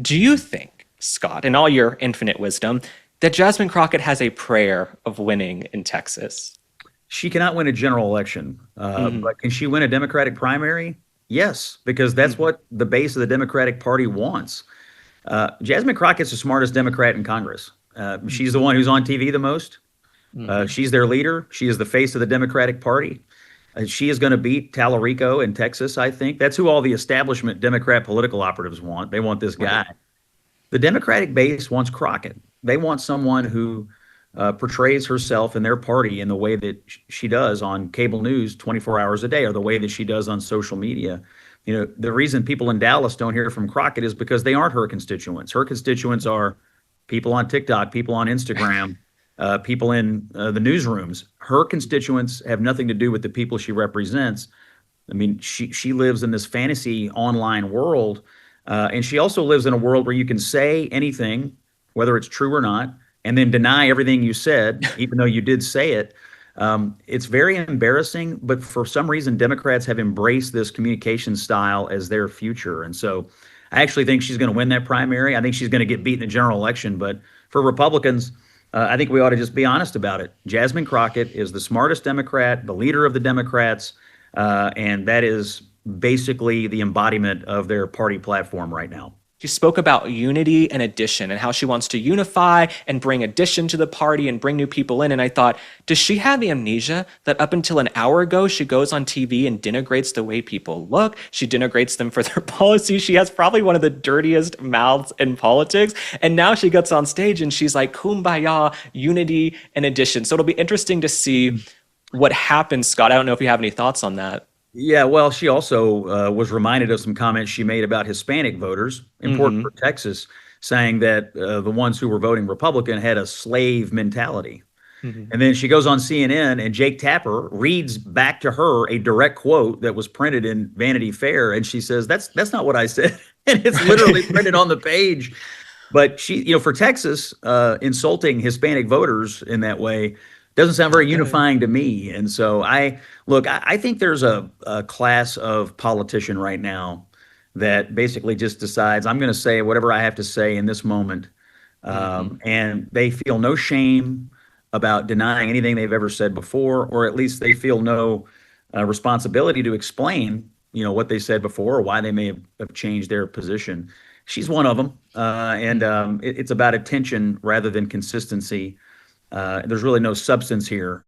Do you think, Scott, in all your infinite wisdom, that Jasmine Crockett has a prayer of winning in Texas? She cannot win a general election, Hmm. but can she win a Democratic primary? Yes, because that's Hmm. what the base of the Democratic Party wants. Jasmine Crockett's the smartest Democrat in Congress. She's the one who's on TV the most. Hmm. She's their leader. She is the face of the Democratic Party. She is going to beat Tallarico in Texas, I think. That's who all the establishment Democrat political operatives want. They want this guy. Right. The Democratic base wants Crockett. They want someone who portrays herself and their party in the way that she does on cable news 24 hours a day, or the way that she does on social media. You know, the reason people in Dallas don't hear from Crockett is because they aren't her constituents. Her constituents are people on TikTok, people on Instagram, people in the newsrooms. Her constituents have nothing to do with the people she represents. I mean, she lives in this fantasy online world, and she also lives in a world where you can say anything, whether it's true or not, and then deny everything you said, even though you did say it. It's very embarrassing, but for some reason, Democrats have embraced this communication style as their future. And so I actually think she's going to win that primary. I think she's going to get beat in the general election. But for Republicans, I think we ought to just be honest about it. Jasmine Crockett is the smartest Democrat, the leader of the Democrats, and that is basically the embodiment of their party platform right now. She spoke about unity and addition and how she wants to unify and bring addition to the party and bring new people in. And I thought, does she have amnesia that up until an hour ago, she goes on TV and denigrates the way people look? She denigrates them for their policies. She has probably one of the dirtiest mouths in politics. And now she gets on stage and she's like, kumbaya, unity and addition. So it'll be interesting to see what happens, Scott. I don't know if you have any thoughts on that. Yeah, well, she also was reminded of some comments she made about Hispanic voters, important Hmm. for Texas, saying that the ones who were voting Republican had a slave mentality. Hmm. And then she goes on CNN, and Jake Tapper reads back to her a direct quote that was printed in Vanity Fair, and she says, "That's not what I said," and it's literally printed on the page. But she, you know, for Texas, insulting Hispanic voters in that way doesn't sound very Not good. unifying to me. And so I think there's a class of politician right now that basically just decides I'm going to say whatever I have to say in this moment, Hmm. and they feel no shame about denying anything they've ever said before, or at least they feel no responsibility to explain, you know, what they said before or why they may have changed their position. She's one of them, and it's about attention rather than consistency. There's really no substance here.